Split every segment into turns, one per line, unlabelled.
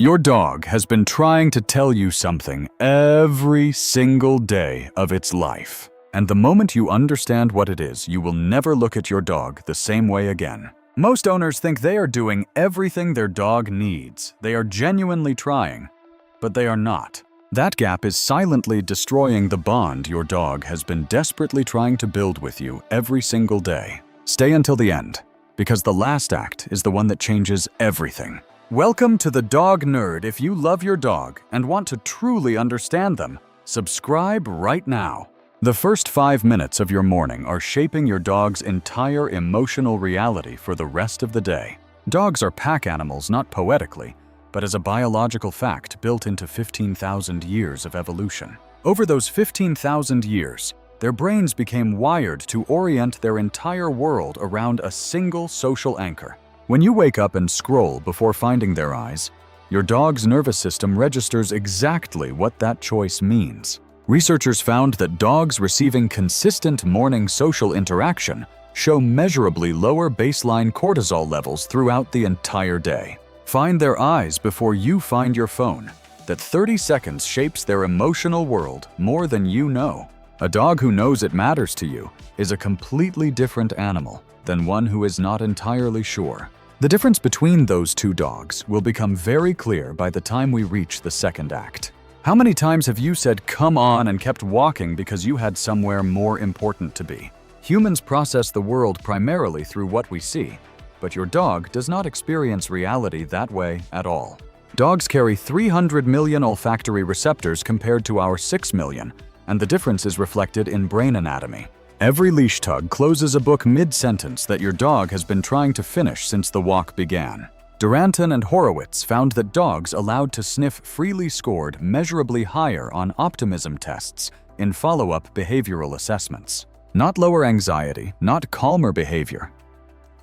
Your dog has been trying to tell you something every single day of its life. And the moment you understand what it is, you will never look at your dog the same way again. Most owners think they are doing everything their dog needs. They are genuinely trying, but they are not. That gap is silently destroying the bond your dog has been desperately trying to build with you every single day. Stay until the end, because the last act is the one that changes everything. Welcome to the Dog Nerd. If you love your dog and want to truly understand them, subscribe right now. The first 5 minutes of your morning are shaping your dog's entire emotional reality for the rest of the day. Dogs are pack animals not poetically, but as a biological fact built into 15,000 years of evolution. Over those 15,000 years, their brains became wired to orient their entire world around a single social anchor. When you wake up and scroll before finding their eyes, your dog's nervous system registers exactly what that choice means. Researchers found that dogs receiving consistent morning social interaction show measurably lower baseline cortisol levels throughout the entire day. Find their eyes before you find your phone. That 30 seconds shapes their emotional world more than you know. A dog who knows it matters to you is a completely different animal than one who is not entirely sure. The difference between those two dogs will become very clear by the time we reach the second act. How many times have you said "come on" and kept walking because you had somewhere more important to be? Humans process the world primarily through what we see, but your dog does not experience reality that way at all. Dogs carry 300 million olfactory receptors compared to our 6 million, and the difference is reflected in brain anatomy. Every leash tug closes a book mid-sentence that your dog has been trying to finish since the walk began. Duranton and Horowitz found that dogs allowed to sniff freely scored measurably higher on optimism tests in follow-up behavioral assessments. Not lower anxiety, not calmer behavior.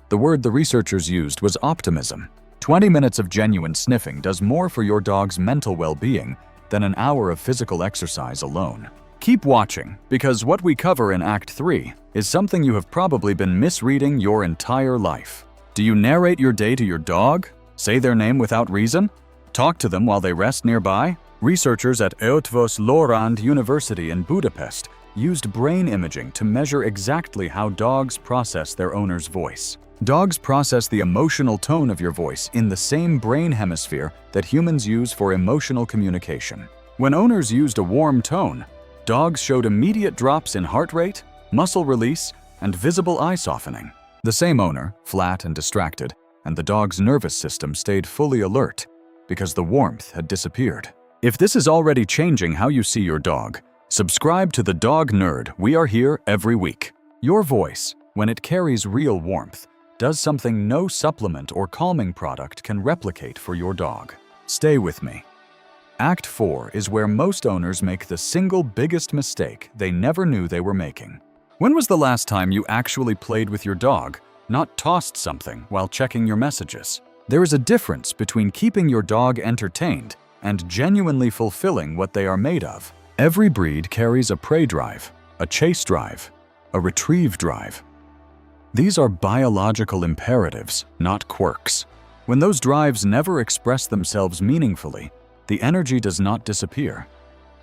The word the researchers used was optimism. 20 minutes of genuine sniffing does more for your dog's mental well-being than an hour of physical exercise alone. Keep watching, because what we cover in Act 3 is something you have probably been misreading your entire life. Do you narrate your day to your dog? Say their name without reason? Talk to them while they rest nearby? Researchers at Eötvös Loránd University in Budapest used brain imaging to measure exactly how dogs process their owner's voice. Dogs process the emotional tone of your voice in the same brain hemisphere that humans use for emotional communication. When owners used a warm tone, dogs showed immediate drops in heart rate, muscle release, and visible eye softening. The same owner, flat and distracted, and the dog's nervous system stayed fully alert because the warmth had disappeared. If this is already changing how you see your dog, subscribe to the Dog Nerd. We are here every week. Your voice, when it carries real warmth, does something no supplement or calming product can replicate for your dog. Stay with me. Act 4 is where most owners make the single biggest mistake they never knew they were making. When was the last time you actually played with your dog, not tossed something while checking your messages? There is a difference between keeping your dog entertained and genuinely fulfilling what they are made of. Every breed carries a prey drive, a chase drive, a retrieve drive. These are biological imperatives, not quirks. When those drives never express themselves meaningfully, the energy does not disappear.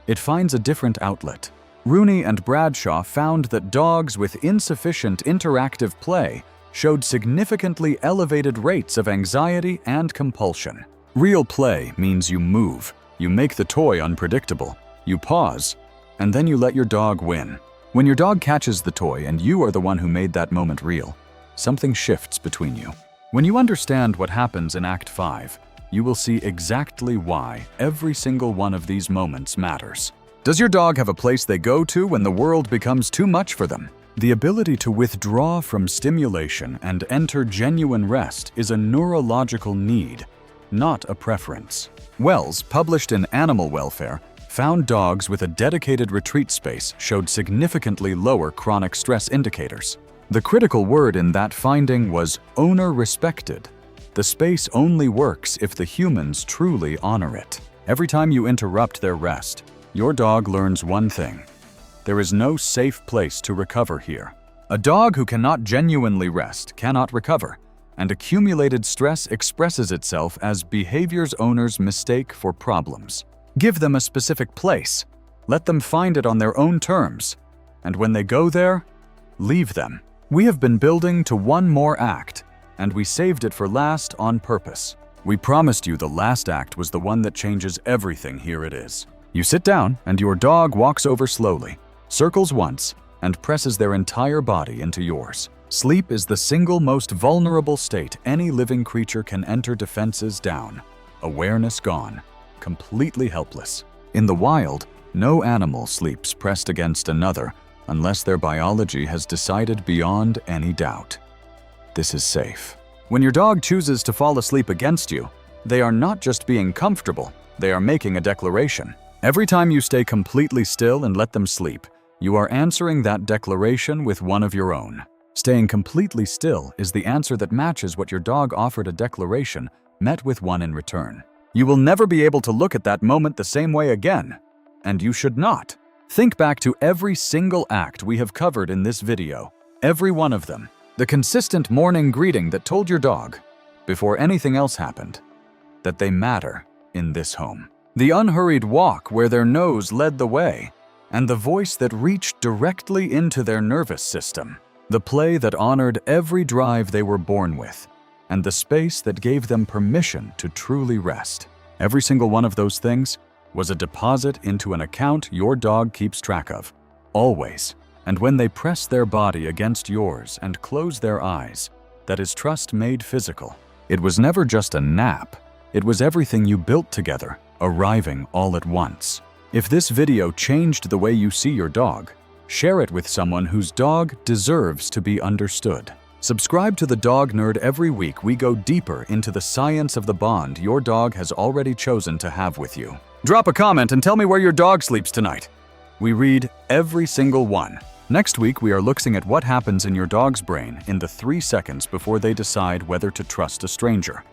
It finds a different outlet. Rooney and Bradshaw found that dogs with insufficient interactive play showed significantly elevated rates of anxiety and compulsion. Real play means you move, you make the toy unpredictable, you pause, and then you let your dog win. When your dog catches the toy and you are the one who made that moment real, something shifts between you. When you understand what happens in Act 5, you will see exactly why every single one of these moments matters. Does your dog have a place they go to when the world becomes too much for them? The ability to withdraw from stimulation and enter genuine rest is a neurological need, not a preference. Wells, published in Animal Welfare, found dogs with a dedicated retreat space showed significantly lower chronic stress indicators. The critical word in that finding was owner respected. The space only works if the humans truly honor it. Every time you interrupt their rest, your dog learns one thing: there is no safe place to recover here. A dog who cannot genuinely rest cannot recover, and accumulated stress expresses itself as behavior's owner's mistake for problems. Give them a specific place. Let them find it on their own terms. And when they go there, leave them. We have been building to one more act, and we saved it for last on purpose. We promised you the last act was the one that changes everything. Here it is. You sit down, and your dog walks over slowly, circles once, and presses their entire body into yours. Sleep is the single most vulnerable state any living creature can enter. Defenses down, awareness gone, completely helpless. In the wild, no animal sleeps pressed against another unless their biology has decided beyond any doubt. This is safe. When your dog chooses to fall asleep against you, they are not just being comfortable, they are making a declaration. Every time you stay completely still and let them sleep, you are answering that declaration with one of your own. Staying completely still is the answer that matches what your dog offered a declaration, met with one in return. You will never be able to look at that moment the same way again, and you should not. Think back to every single act we have covered in this video, every one of them. The consistent morning greeting that told your dog, before anything else happened, that they matter in this home. The unhurried walk where their nose led the way, and the voice that reached directly into their nervous system. The play that honored every drive they were born with, and the space that gave them permission to truly rest. Every single one of those things was a deposit into an account your dog keeps track of, always. And when they press their body against yours and close their eyes, that is trust made physical. It was never just a nap. It was everything you built together, arriving all at once. If this video changed the way you see your dog, share it with someone whose dog deserves to be understood. Subscribe to The Dog Nerd. Every week we go deeper into the science of the bond your dog has already chosen to have with you. Drop a comment and tell me where your dog sleeps tonight. We read every single one. Next week, we are looking at what happens in your dog's brain in the 3 seconds before they decide whether to trust a stranger.